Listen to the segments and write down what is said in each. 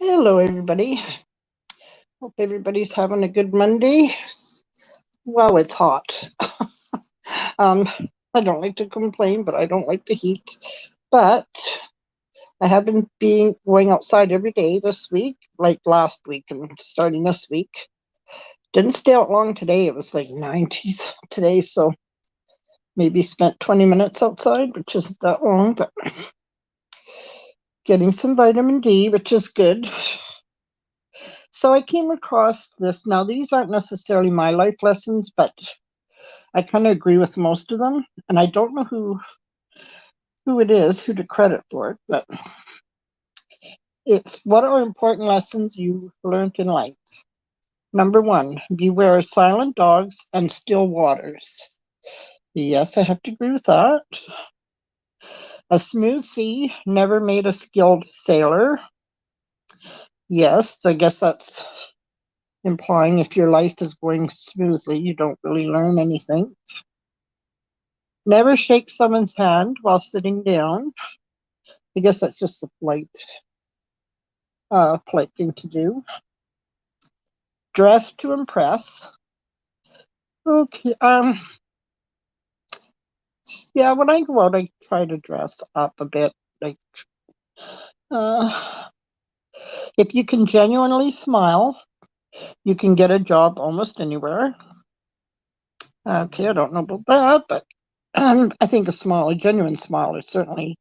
Hello, everybody. Hope everybody's having a good Monday. Wow, it's hot. um, I don't like to complain, but I don't like the heat. But I have been going outside every day this week, like last week and starting this week. Didn't stay out long today. It was like 90s today, so maybe spent 20 minutes outside, which isn't that long, but getting some vitamin D, which is good. So I came across this. Now, these aren't necessarily my life lessons, but I kind of agree with most of them. And I don't know who it is, who to credit for it, but it's what are important lessons you learned in life. Number one, beware of silent dogs and still waters. Yes, I have to agree with that. A smooth sea never made a skilled sailor. Yes, I guess that's implying if your life is going smoothly, you don't really learn anything. Never shake someone's hand while sitting down. I guess that's just a polite thing to do. Dress to impress. Okay. Yeah, when I go out, I try to dress up a bit. Like, uh, if you can genuinely smile, you can get a job almost anywhere. Okay, I don't know about that, but I think a genuine smile, is certainly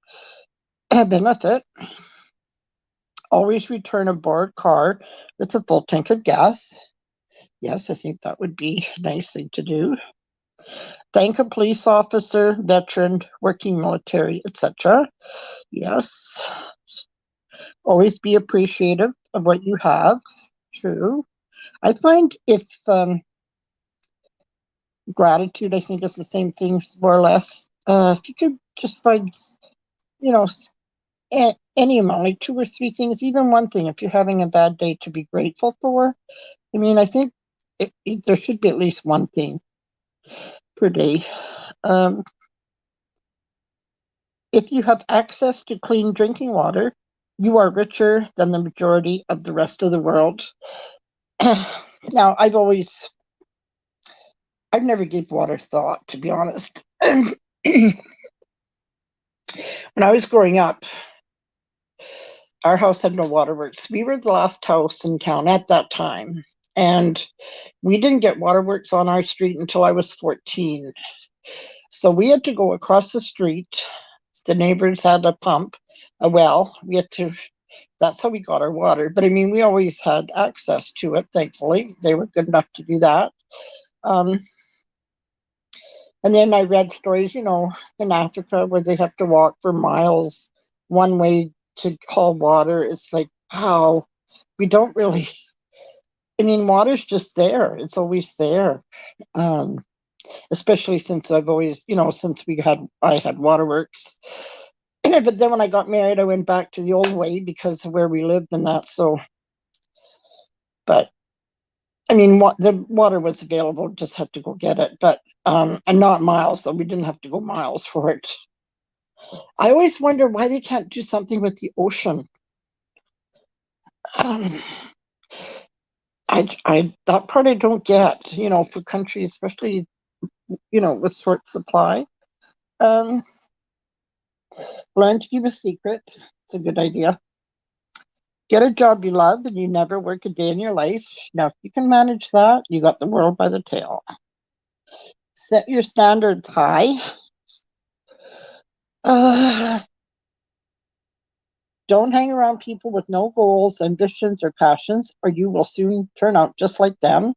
a benefit. Always return a borrowed car with a full tank of gas. Yes, I think that would be a nice thing to do. Thank a police officer, veteran, working military, etc. Yes. Always be appreciative of what you have. True. I find if gratitude, I think, is the same thing, more or less. If you could just find, you know, any amount, like two or three things, even one thing, if you're having a bad day, to be grateful for. I mean, I think there should be at least one thing per day. If you have access to clean drinking water, you are richer than the majority of the rest of the world. Now, I've never gave water thought, to be honest. When I was growing up, our house had no waterworks. We were the last house in town at that time. And we didn't get waterworks on our street until I was 14. So we had to go across the street. The neighbors had a pump, a well. That's how we got our water. But I mean, we always had access to it, thankfully. They were good enough to do that. Um, and then I read stories, in Africa where they have to walk for miles one way to haul water. It's like, wow, we don't really, I mean, water's just there. It's always there. Especially since I've always, since I had waterworks. But then when I got married, I went back to the old way because of where we lived and that. So, but I mean, the water was available, just had to go get it. But and not miles, though. We didn't have to go miles for it. I always wonder why they can't do something with the ocean. Um, that part I don't get. For countries, especially with short supply. Um, Learn to keep a secret. It's a good idea. Get a job you love and you never work a day in your life. Now, if you can manage that, you got the world by the tail. Set your standards high. Don't hang around people with no goals, ambitions, or passions, or you will soon turn out just like them.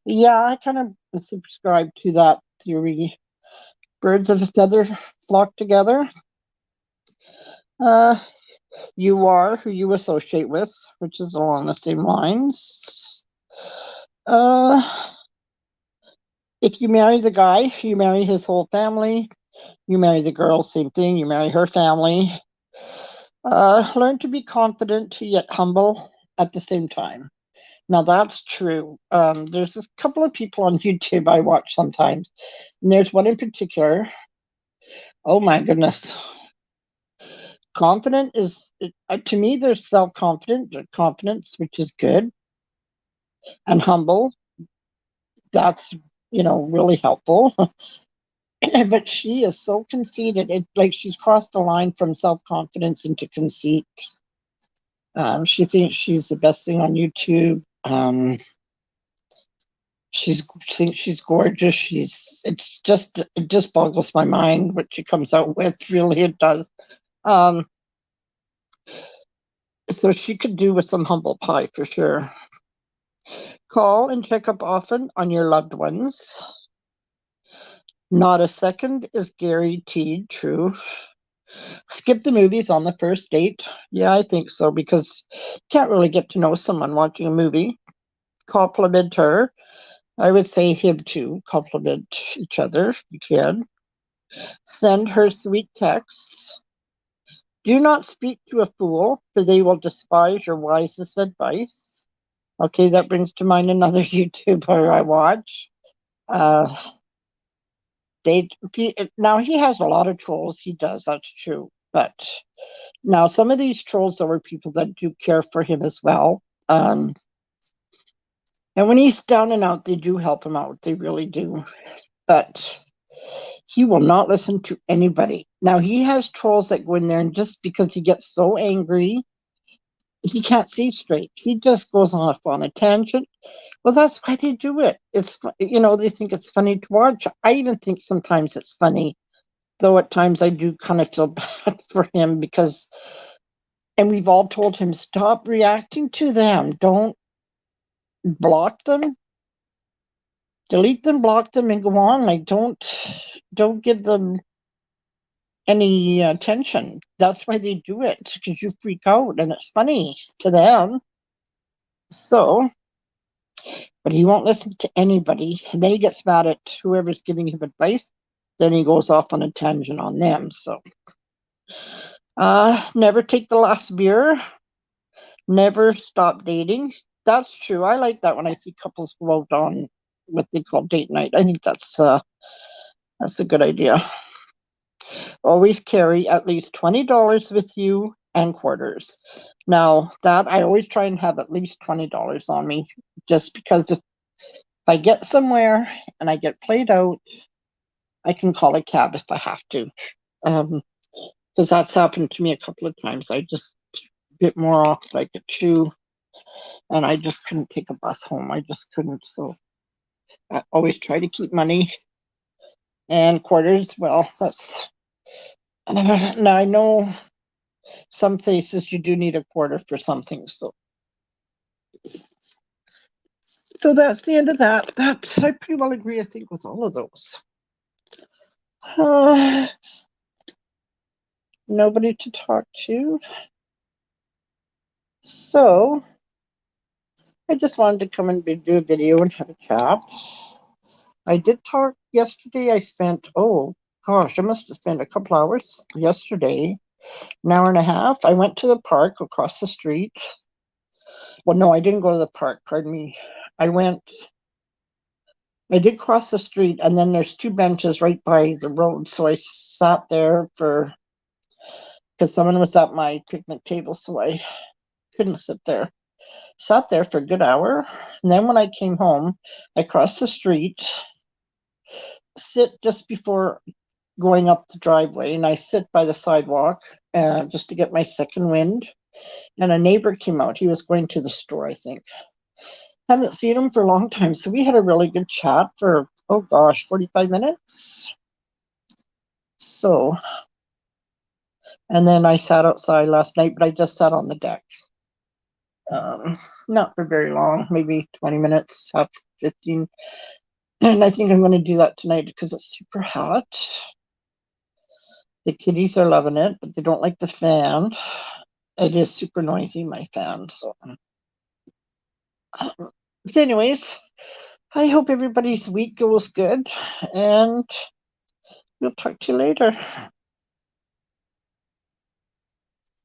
Yeah, I kind of subscribe to that theory. Birds of a feather flock together. You are who you associate with, which is along the same lines. If you marry the guy, you marry his whole family. You marry the girl, same thing. You marry her family. Learn to be confident yet humble at the same time. Now that's true. There's a couple of people on YouTube I watch sometimes, and there's one in particular. Oh my goodness. Confident is, to me, there's self-confident, confidence, which is good, and humble. That's, really helpful. But she is so conceited. It's like she's crossed the line from self-confidence into conceit. She thinks she's the best thing on YouTube. She thinks she's gorgeous. It just boggles my mind what she comes out with. Really, it does. Um, so she could do with some humble pie for sure. Call and check up often on your loved ones. Not a second is guaranteed true. Skip the movies on the first date. Yeah, I think so, because you can't really get to know someone watching a movie. Compliment her. I would say him too. Compliment each other if you can. Send her sweet texts. Do not speak to a fool, for they will despise your wisest advice. Okay, that brings to mind another YouTuber I watch. Uh, now he has a lot of trolls. He does, that's true. But now some of these trolls are people that do care for him as well. And when he's down and out, they do help him out. They really do. But he will not listen to anybody. Now he has trolls that go in there, and just because he gets so angry, he can't see straight. He just goes off on a tangent. Well, that's why they do it. It's, they think it's funny to watch. I even think sometimes it's funny, though at times I do kind of feel bad for him and we've all told him, stop reacting to them. Don't block them. Delete them, block them, and go on. Like, don't give them any attention. That's why they do it, because you freak out and it's funny to them. So, but he won't listen to anybody. And then he gets mad at whoever's giving him advice. Then he goes off on a tangent on them. So, never take the last beer. Never stop dating. That's true. I like that when I see couples go out on what they call date night. I think that's a good idea. Always carry at least $20 with you and quarters. Now that I always try and have at least $20 on me, just because if I get somewhere and I get played out, I can call a cab if I have to. Because that's happened to me a couple of times. I just bit more off like a chew, and I just couldn't take a bus home. I just couldn't. So I always try to keep money and quarters. Well, that's now I know some places you do need a quarter for something. So that's the end of that. I pretty well agree, I think, with all of those. Nobody to talk to. So I just wanted to come and do a video and have a chat. I did talk yesterday. I spent, oh gosh, I must have spent a couple hours yesterday, an hour and a half. I went to the park across the street. Well, no, I didn't go to the park, pardon me. I did cross the street, and then there's two benches right by the road. So I sat there because someone was at my picnic table, so I couldn't sit there. Sat there for a good hour. And then when I came home, I crossed the street, sit just before going up the driveway, and I sit by the sidewalk just to get my second wind. And a neighbor came out. He was going to the store, I think. Haven't seen him for a long time. So we had a really good chat for, oh gosh, 45 minutes. So, and then I sat outside last night, but I just sat on the deck. Not for very long, maybe 20 minutes, half 15. And I think I'm going to do that tonight because it's super hot. The kitties are loving it, but they don't like the fan. It is super noisy, my fan. So, but anyways, I hope everybody's week goes good, and we'll talk to you later.